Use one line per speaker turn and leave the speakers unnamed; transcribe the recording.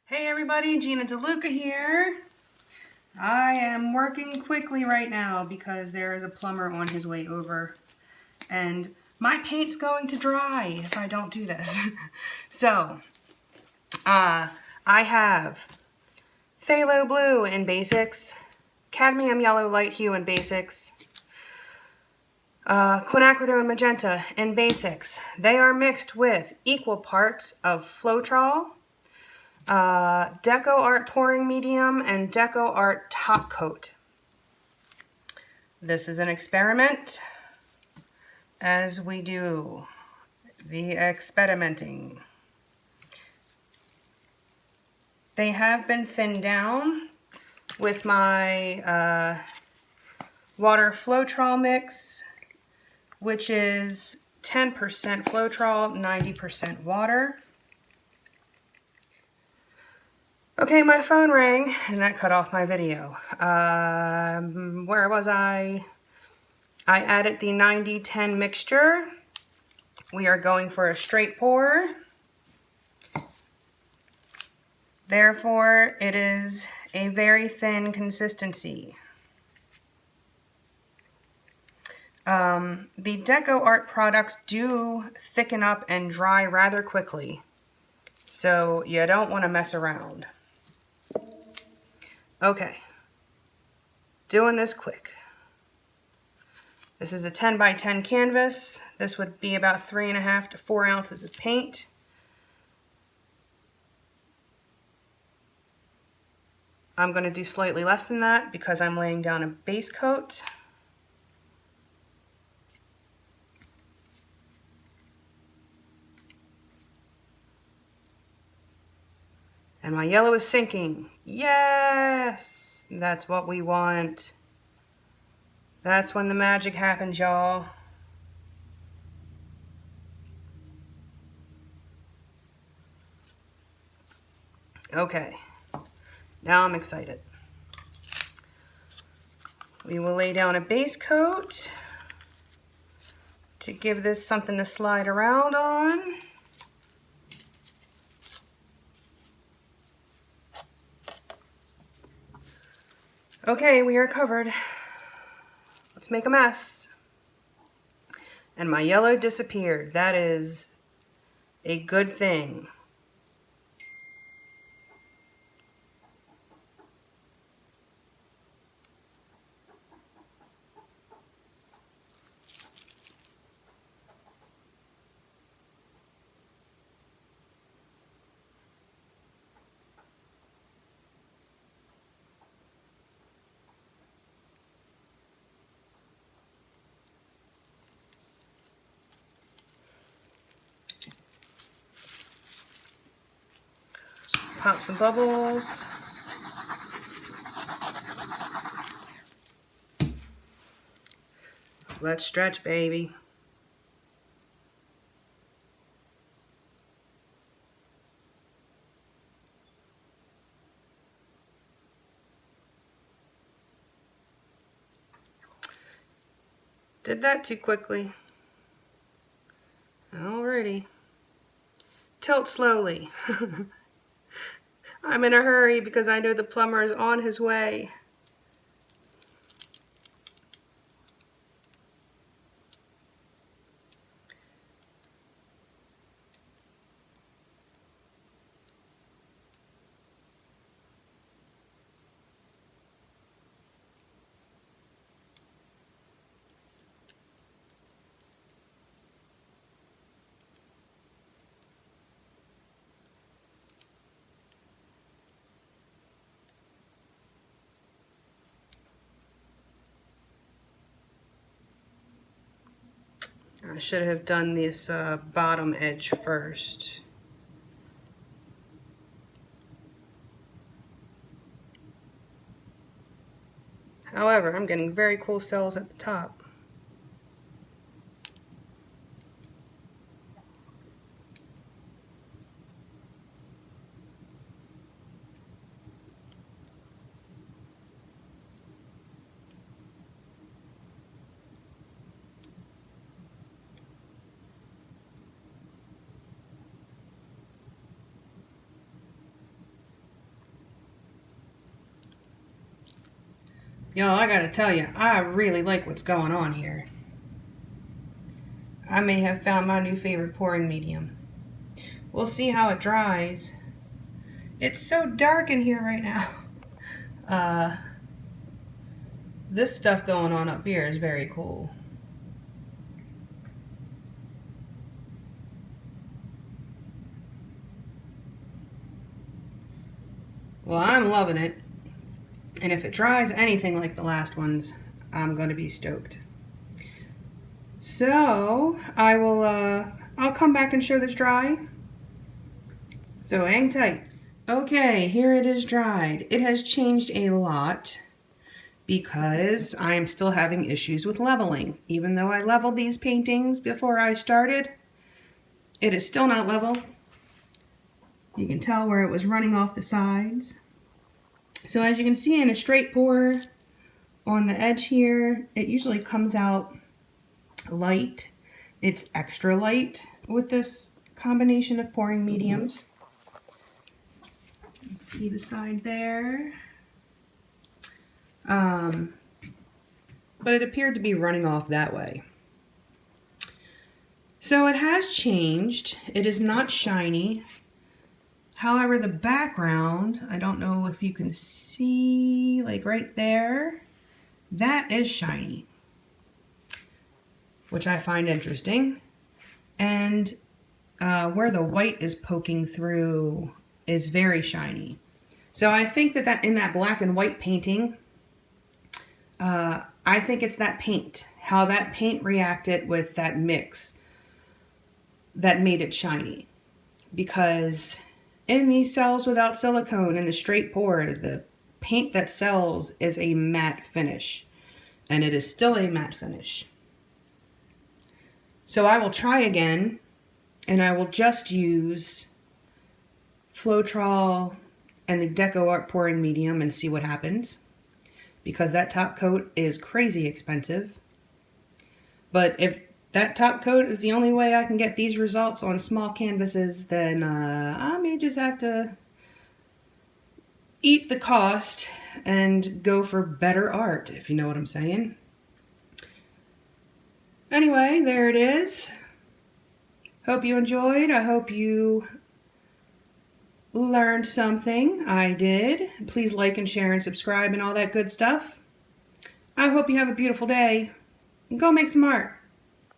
Hey everybody, Gina DeLuca here. I am working quickly right now because there is a plumber on his way over and my paint's going to dry if I don't do this. So, I have phthalo blue in basics, cadmium yellow light hue in basics, quinacridone and magenta in basics. They are mixed with equal parts of Floetrol, DecoArt Pouring Medium, and DecoArt Topcoat. This is an experiment, as we do the experimenting. They have been thinned down with my water Floetrol mix, which is 10% Floetrol, 90% water. Okay, my phone rang and that cut off my video. Where was I? I added the 90-10 mixture. We are going for a straight pour. Therefore, it is a very thin consistency. The DecoArt products do thicken up and dry rather quickly, so you don't want to mess around. Okay, doing this quick. This is a 10 by 10 canvas. This would be about 3.5 to 4 ounces of paint. I'm going to do slightly less than that because I'm laying down a base coat. And my yellow is sinking. Yes! That's what we want. That's when the magic happens, y'all. Okay, now I'm excited. We will lay down a base coat to give this something to slide around on. Okay, we are covered. Let's make a mess. And my yellow disappeared. That is a good thing. Pop some bubbles. Let's stretch, baby. Did that too quickly. Alrighty. Tilt slowly. I'm in a hurry because I know the plumber is on his way. I should have done this bottom edge first. However, I'm getting very cool cells at the top. Yo, I gotta tell you, I really like what's going on here. I may have found my new favorite pouring medium. We'll see how it dries. It's so dark in here right now. This stuff going on up here is very cool. Well, I'm loving it. And if it dries anything like the last ones, I'm going to be stoked. So, I'll come back and show this dry. So hang tight. Okay, here it is dried. It has changed a lot because I'm still having issues with leveling. Even though I leveled these paintings before I started, it is still not level. You can tell where it was running off the sides. So as you can see in a straight pour on the edge here, it usually comes out light. It's extra light with this combination of pouring mediums. See the side there. But it appeared to be running off that way. So it has changed. It is not shiny. However, the background, I don't know if you can see, like right there, that is shiny, which I find interesting. And where the white is poking through is very shiny. So I think that in that black and white painting, I think it's that paint, how that paint reacted with that mix that made it shiny. Because in these cells without silicone, in the straight pour, the paint that sells is a matte finish. And it is still a matte finish. So I will try again, and I will just use Floetrol and the DecoArt Pouring Medium and see what happens. Because that top coat is crazy expensive. But if that top coat is the only way I can get these results on small canvases, then I may just have to eat the cost and go for better art, if you know what I'm saying. Anyway, there it is. Hope you enjoyed. I hope you learned something. I did. Please like and share and subscribe and all that good stuff. I hope you have a beautiful day. Go make some art.